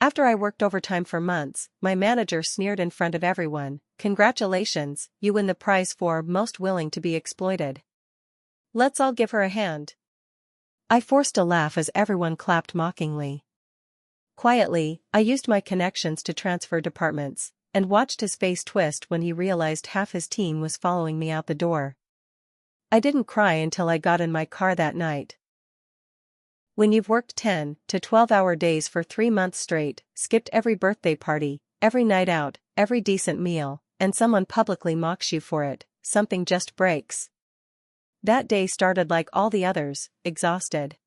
After I worked overtime for months, my manager sneered in front of everyone, "Congratulations, you win the prize for most willing to be exploited. Let's all give her a hand." I forced a laugh as everyone clapped mockingly. Quietly, I used my connections to transfer departments, and watched his face twist when he realized half his team was following me out the door. I didn't cry until I got in my car that night. When you've worked 10 to 12-hour days for 3 months straight, skipped every birthday party, every night out, every decent meal, and someone publicly mocks you for it, something just breaks. That day started like all the others, exhausted.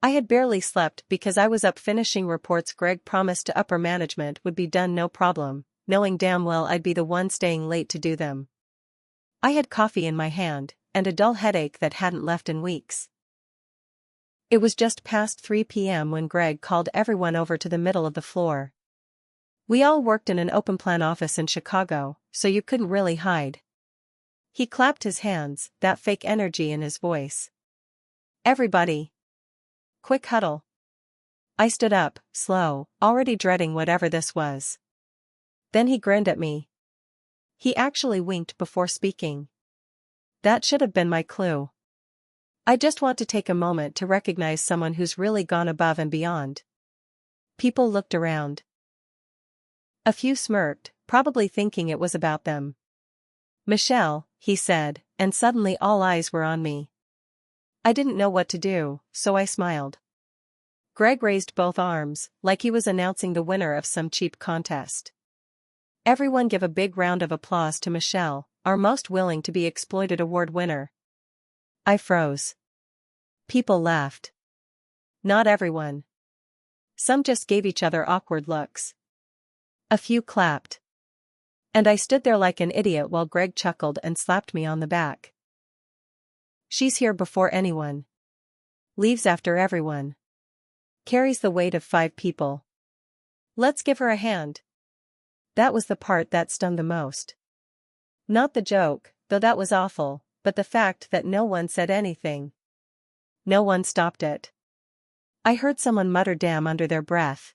I had barely slept because I was up finishing reports Greg promised to upper management would be done no problem, knowing damn well I'd be the one staying late to do them. I had coffee in my hand, and a dull headache that hadn't left in weeks. It was just past 3 p.m. when Greg called everyone over to the middle of the floor. We all worked in an open-plan office in Chicago, so you couldn't really hide. He clapped his hands, that fake energy in his voice. "Everybody. Quick huddle." I stood up, slow, already dreading whatever this was. Then he grinned at me. He actually winked before speaking. That should have been my clue. I just want to take a moment to recognize someone who's really gone above and beyond. People looked around. A few smirked, probably thinking it was about them. "Michelle," he said, and suddenly all eyes were on me. I didn't know what to do, so I smiled. Greg raised both arms, like he was announcing the winner of some cheap contest. "Everyone give a big round of applause to Michelle, our most willing to be exploited award winner." I froze. People laughed. Not everyone. Some just gave each other awkward looks. A few clapped. And I stood there like an idiot while Greg chuckled and slapped me on the back. "She's here before anyone. Leaves after everyone. Carries the weight of 5 people. Let's give her a hand." That was the part that stung the most. Not the joke, though that was awful, but the fact that no one said anything. No one stopped it. I heard someone mutter "damn" under their breath.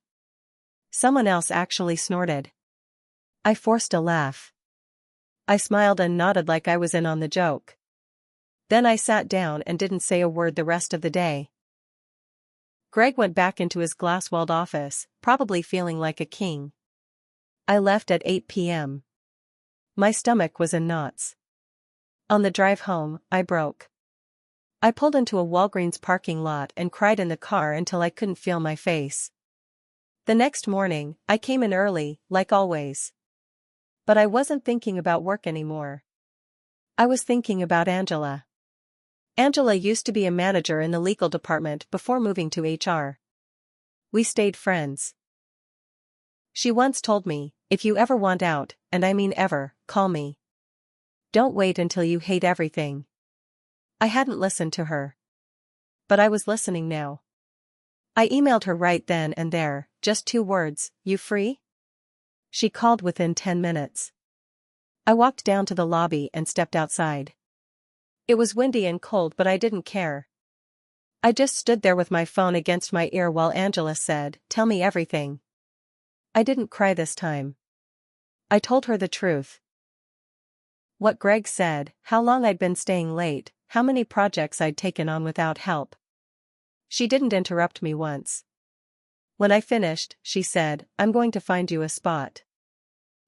Someone else actually snorted. I forced a laugh. I smiled and nodded like I was in on the joke. Then I sat down and didn't say a word the rest of the day. Greg went back into his glass-walled office, probably feeling like a king. I left at 8 p.m. My stomach was in knots. On the drive home, I broke. I pulled into a Walgreens parking lot and cried in the car until I couldn't feel my face. The next morning, I came in early, like always. But I wasn't thinking about work anymore. I was thinking about Angela. Angela used to be a manager in the legal department before moving to HR. We stayed friends. She once told me, "If you ever want out, and I mean ever, call me. Don't wait until you hate everything." I hadn't listened to her. But I was listening now. I emailed her right then and there, just 2 words, "You free?" She called within 10 minutes. I walked down to the lobby and stepped outside. It was windy and cold, but I didn't care. I just stood there with my phone against my ear while Angela said, "Tell me everything." I didn't cry this time. I told her the truth. What Greg said, how long I'd been staying late, how many projects I'd taken on without help. She didn't interrupt me once. When I finished, she said, "I'm going to find you a spot.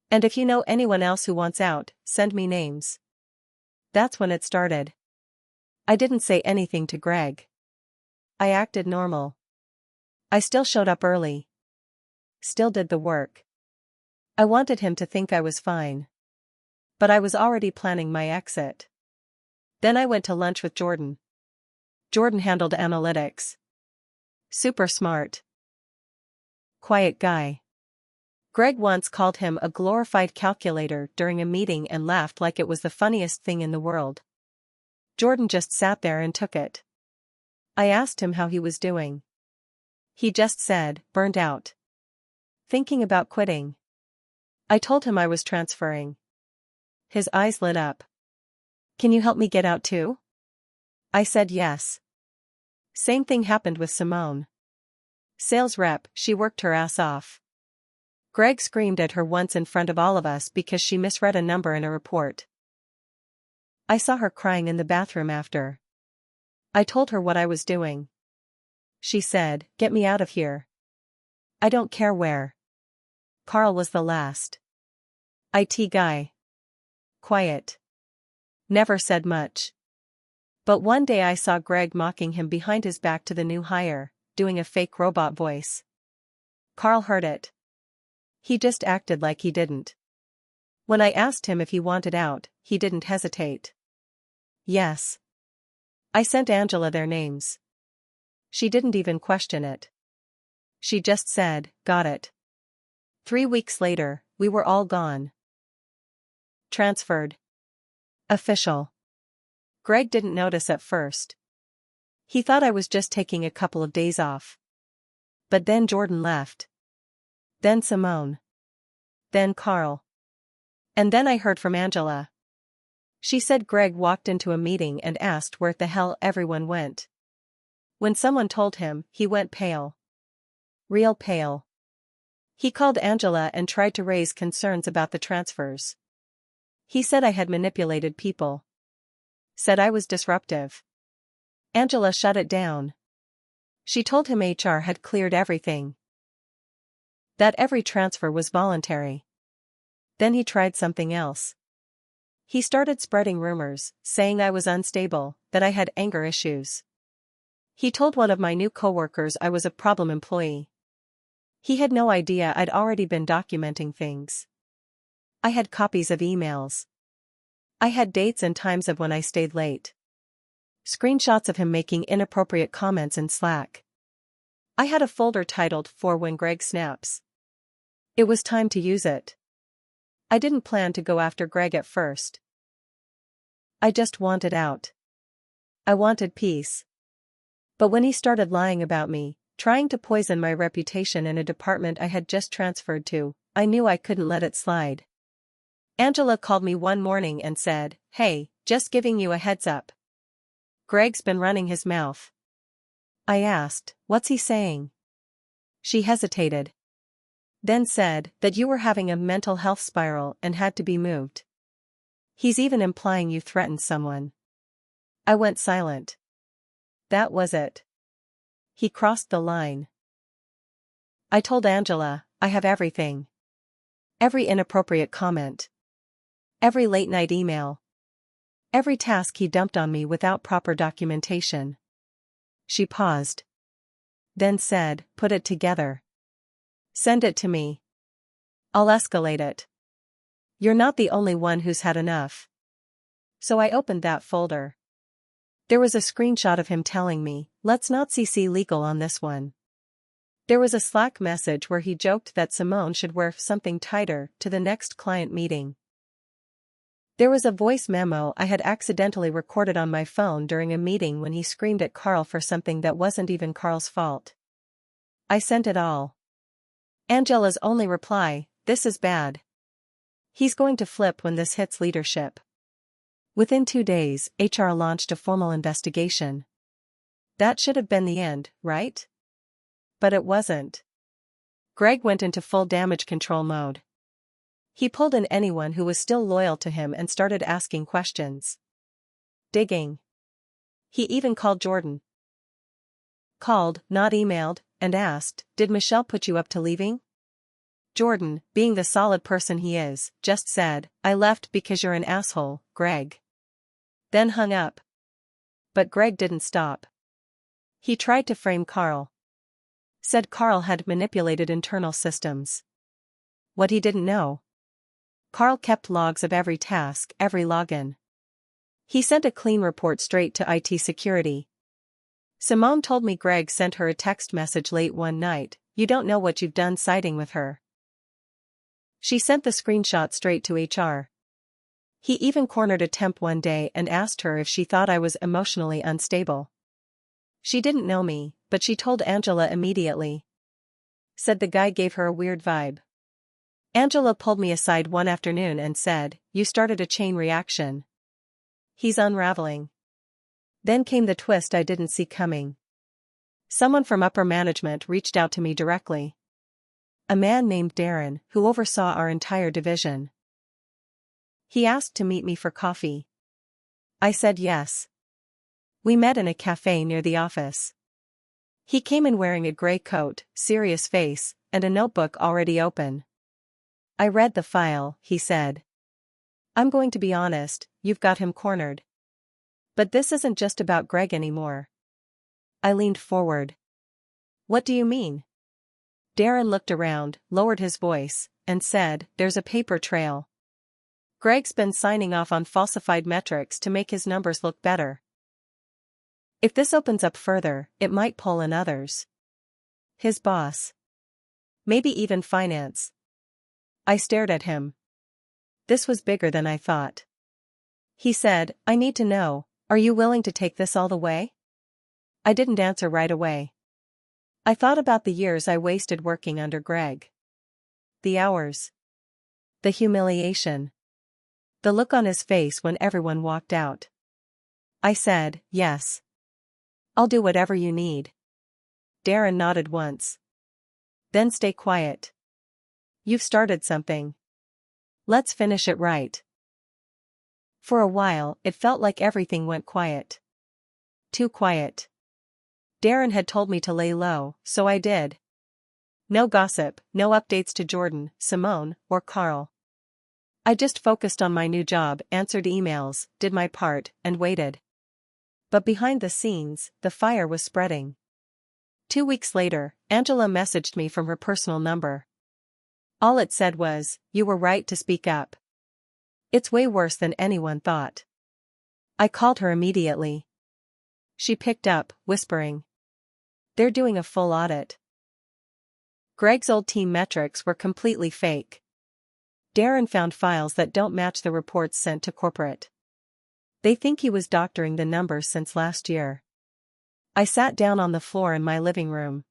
And if you know anyone else who wants out, send me names." That's when it started. I didn't say anything to Greg. I acted normal. I still showed up early. Still did the work. I wanted him to think I was fine. But I was already planning my exit. Then I went to lunch with Jordan. Jordan handled analytics. Super smart. Quiet guy. Greg once called him a glorified calculator during a meeting and laughed like it was the funniest thing in the world. Jordan just sat there and took it. I asked him how he was doing. He just said, "Burned out. Thinking about quitting." I told him I was transferring. His eyes lit up. "Can you help me get out too?" I said yes. Same thing happened with Simone. Sales rep, she worked her ass off. Greg screamed at her once in front of all of us because she misread a number in a report. I saw her crying in the bathroom after. I told her what I was doing. She said, "Get me out of here. I don't care where." Carl was the last IT guy. Quiet. Never said much. But one day I saw Greg mocking him behind his back to the new hire, doing a fake robot voice. Carl heard it. He just acted like he didn't. When I asked him if he wanted out, he didn't hesitate. Yes. I sent Angela their names. She didn't even question it. She just said, "Got it." 3 weeks later, we were all gone. Transferred. Official. Greg didn't notice at first. He thought I was just taking a couple of days off. But then Jordan left. Then Simone. Then Carl. And then I heard from Angela. She said Greg walked into a meeting and asked where the hell everyone went. When someone told him, he went pale. Real pale. He called Angela and tried to raise concerns about the transfers. He said I had manipulated people. Said I was disruptive. Angela shut it down. She told him HR had cleared everything. That every transfer was voluntary. Then he tried something else. He started spreading rumors, saying I was unstable, that I had anger issues. He told one of my new coworkers I was a problem employee. He had no idea I'd already been documenting things. I had copies of emails. I had dates and times of when I stayed late. Screenshots of him making inappropriate comments in Slack. I had a folder titled "For When Greg Snaps." It was time to use it. I didn't plan to go after Greg at first. I just wanted out. I wanted peace. But when he started lying about me, trying to poison my reputation in a department I had just transferred to, I knew I couldn't let it slide. Angela called me one morning and said, "Hey, just giving you a heads up. Greg's been running his mouth." I asked, "What's he saying?" She hesitated. Then said that you were having a mental health spiral and had to be moved. He's even implying you threatened someone. I went silent. That was it. He crossed the line. I told Angela, I have everything. Every inappropriate comment. Every late-night email. Every task he dumped on me without proper documentation. She paused. Then said, "Put it together. Send it to me. I'll escalate it. You're not the only one who's had enough." So I opened that folder. There was a screenshot of him telling me, "Let's not CC legal on this one." There was a Slack message where he joked that Simone should wear something tighter to the next client meeting. There was a voice memo I had accidentally recorded on my phone during a meeting when he screamed at Carl for something that wasn't even Carl's fault. I sent it all. Angela's only reply, "This is bad. He's going to flip when this hits leadership." Within 2 days, HR launched a formal investigation. That should have been the end, right? But it wasn't. Greg went into full damage control mode. He pulled in anyone who was still loyal to him and started asking questions. Digging. He even called Jordan. Called, not emailed, and asked, "Did Michelle put you up to leaving?" Jordan, being the solid person he is, just said, "I left because you're an asshole, Greg." Then hung up. But Greg didn't stop. He tried to frame Carl. Said Carl had manipulated internal systems. What he didn't know. Carl kept logs of every task, every login. He sent a clean report straight to IT security. Simone told me Greg sent her a text message late one night, "You don't know what you've done siding with her." She sent the screenshot straight to HR. He even cornered a temp one day and asked her if she thought I was emotionally unstable. She didn't know me, but she told Angela immediately. Said the guy gave her a weird vibe. Angela pulled me aside one afternoon and said, "You started a chain reaction. He's unraveling." Then came the twist I didn't see coming. Someone from upper management reached out to me directly. A man named Darren, who oversaw our entire division. He asked to meet me for coffee. I said yes. We met in a cafe near the office. He came in wearing a gray coat, serious face, and a notebook already open. I read the file, he said. I'm going to be honest, you've got him cornered. But this isn't just about Greg anymore. I leaned forward. What do you mean? Darren looked around, lowered his voice, and said, there's a paper trail. Greg's been signing off on falsified metrics to make his numbers look better. If this opens up further, it might pull in others. His boss. Maybe even finance. I stared at him. This was bigger than I thought. He said, I need to know, are you willing to take this all the way? I didn't answer right away. I thought about the years I wasted working under Greg. The hours. The humiliation. The look on his face when everyone walked out. I said, yes. I'll do whatever you need. Darren nodded once. Then stay quiet. You've started something. Let's finish it right. For a while, it felt like everything went quiet. Too quiet. Darren had told me to lay low, so I did. No gossip, no updates to Jordan, Simone, or Carl. I just focused on my new job, answered emails, did my part, and waited. But behind the scenes, the fire was spreading. 2 weeks later, Angela messaged me from her personal number. All it said was, you were right to speak up. It's way worse than anyone thought. I called her immediately. She picked up, whispering. They're doing a full audit. Greg's old team metrics were completely fake. Darren found files that don't match the reports sent to corporate. They think he was doctoring the numbers since last year. I sat down on the floor in my living room.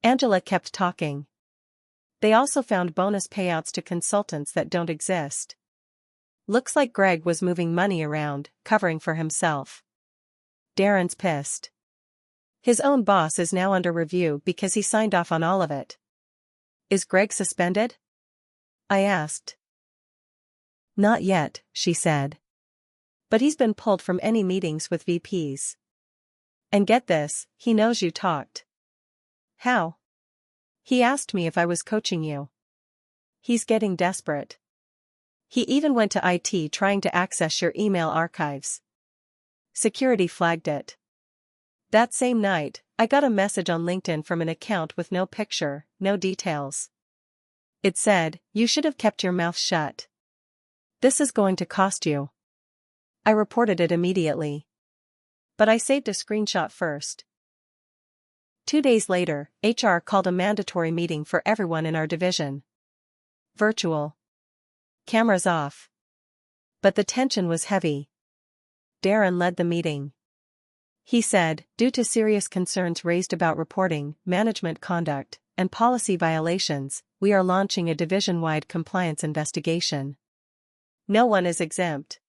Angela kept talking. They also found bonus payouts to consultants that don't exist. Looks like Greg was moving money around, covering for himself. Darren's pissed. His own boss is now under review because he signed off on all of it. Is Greg suspended? I asked. Not yet, she said. But he's been pulled from any meetings with VPs. And get this, he knows you talked. How? He asked me if I was coaching you. He's getting desperate. He even went to IT trying to access your email archives. Security flagged it. That same night, I got a message on LinkedIn from an account with no picture, no details. It said, you should have kept your mouth shut. This is going to cost you. I reported it immediately. But I saved a screenshot first. 2 days later, HR called a mandatory meeting for everyone in our division. Virtual. Cameras off. But the tension was heavy. Darren led the meeting. He said, due to serious concerns raised about reporting, management conduct, and policy violations, we are launching a division-wide compliance investigation. No one is exempt.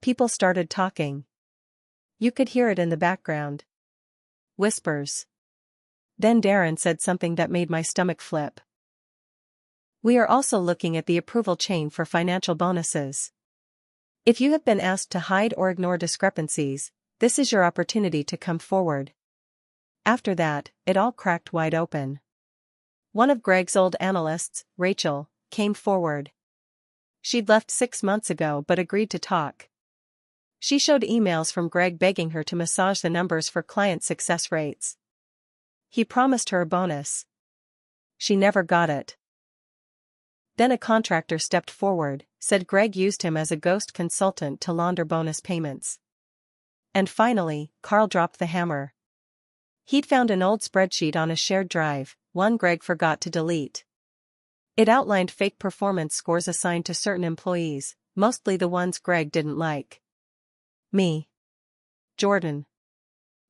People started talking. You could hear it in the background. Whispers. Then Darren said something that made my stomach flip. We are also looking at the approval chain for financial bonuses. If you have been asked to hide or ignore discrepancies, this is your opportunity to come forward. After that, it all cracked wide open. One of Greg's old analysts, Rachel, came forward. She'd left 6 months ago but agreed to talk. She showed emails from Greg begging her to massage the numbers for client success rates. He promised her a bonus. She never got it. Then a contractor stepped forward, said Greg used him as a ghost consultant to launder bonus payments. And finally, Carl dropped the hammer. He'd found an old spreadsheet on a shared drive, one Greg forgot to delete. It outlined fake performance scores assigned to certain employees, mostly the ones Greg didn't like. Me. Jordan.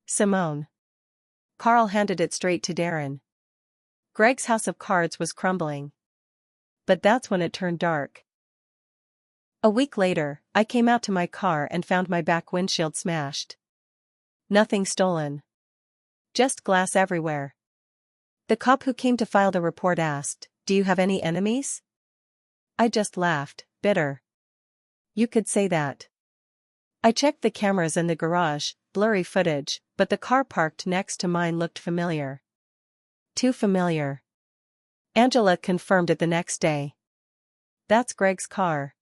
Simone. Carl handed it straight to Darren. Greg's house of cards was crumbling. But that's when it turned dark. A week later, I came out to my car and found my back windshield smashed. Nothing stolen. Just glass everywhere. The cop who came to file the report asked, "Do you have any enemies?" I just laughed, bitter. You could say that. I checked the cameras in the garage, blurry footage, but the car parked next to mine looked familiar. Too familiar. Angela confirmed it the next day. That's Greg's car.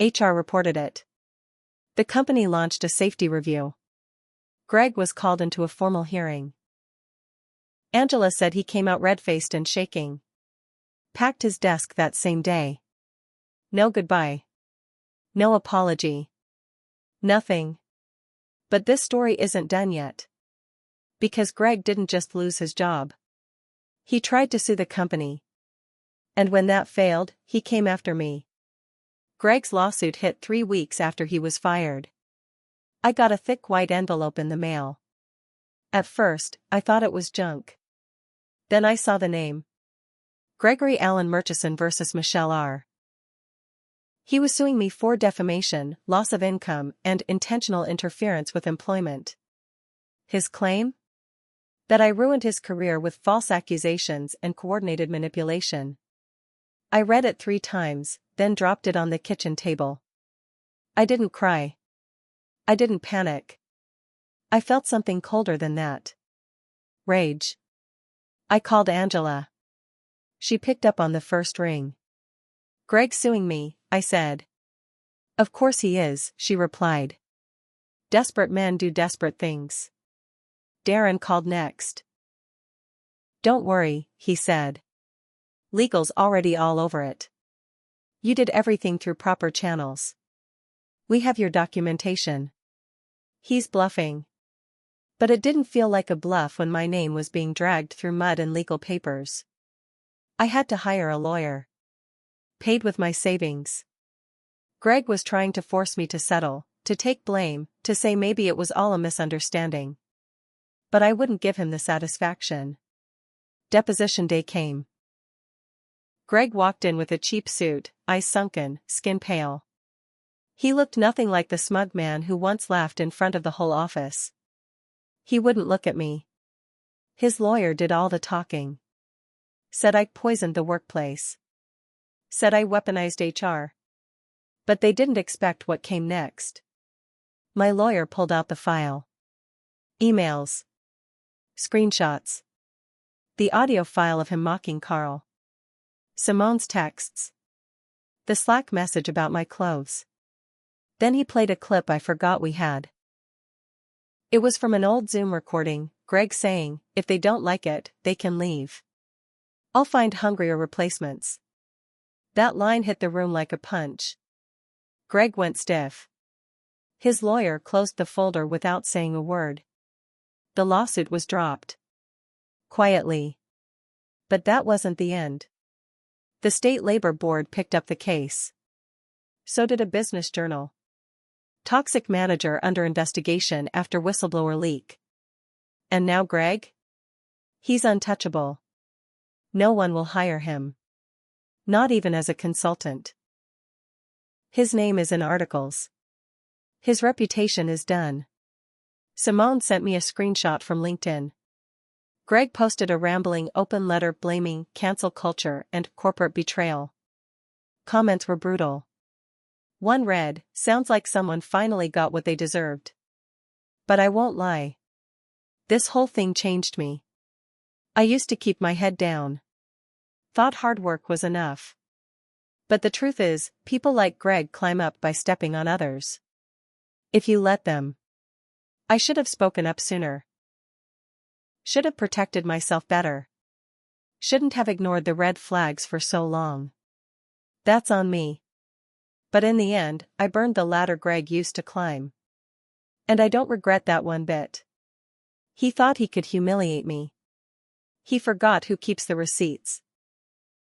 HR reported it. The company launched a safety review. Greg was called into a formal hearing. Angela said he came out red-faced and shaking. Packed his desk that same day. No goodbye. No apology. Nothing. But this story isn't done yet. Because Greg didn't just lose his job. He tried to sue the company. And when that failed, he came after me. Greg's lawsuit hit 3 weeks after he was fired. I got a thick white envelope in the mail. At first, I thought it was junk. Then I saw the name. Gregory Allen Murchison versus Michelle R. He was suing me for defamation, loss of income, and intentional interference with employment. His claim? That I ruined his career with false accusations and coordinated manipulation. I read it 3 times, then dropped it on the kitchen table. I didn't cry. I didn't panic. I felt something colder than that. Rage. I called Angela. She picked up on the first ring. "Greg's suing me," I said. "Of course he is," she replied. "Desperate men do desperate things." Darren called next. "Don't worry," he said. "Legal's already all over it. You did everything through proper channels. We have your documentation." He's bluffing. But it didn't feel like a bluff when my name was being dragged through mud and legal papers. I had to hire a lawyer. Paid with my savings. Greg was trying to force me to settle, to take blame, to say maybe it was all a misunderstanding. But I wouldn't give him the satisfaction. Deposition day came. Greg walked in with a cheap suit, eyes sunken, skin pale. He looked nothing like the smug man who once laughed in front of the whole office. He wouldn't look at me. His lawyer did all the talking. Said I poisoned the workplace. Said I weaponized HR. But they didn't expect what came next. My lawyer pulled out the file. Emails. Screenshots. The audio file of him mocking Carl. Simone's texts. The Slack message about my clothes. Then he played a clip I forgot we had. It was from an old Zoom recording, Greg saying, "If they don't like it, they can leave. I'll find hungrier replacements." That line hit the room like a punch. Greg went stiff. His lawyer closed the folder without saying a word. The lawsuit was dropped. Quietly. But that wasn't the end. The state labor board picked up the case. So did a business journal. Toxic manager under investigation after whistleblower leak. And now Greg? He's untouchable. No one will hire him. Not even as a consultant. His name is in articles. His reputation is done. Simone sent me a screenshot from LinkedIn. Greg posted a rambling open letter blaming cancel culture and corporate betrayal. Comments were brutal. One read, "Sounds like someone finally got what they deserved." But I won't lie. This whole thing changed me. I used to keep my head down. Thought hard work was enough. But the truth is, people like Greg climb up by stepping on others. If you let them. I should have spoken up sooner. Should have protected myself better. Shouldn't have ignored the red flags for so long. That's on me. But in the end, I burned the ladder Greg used to climb. And I don't regret that one bit. He thought he could humiliate me. He forgot who keeps the receipts.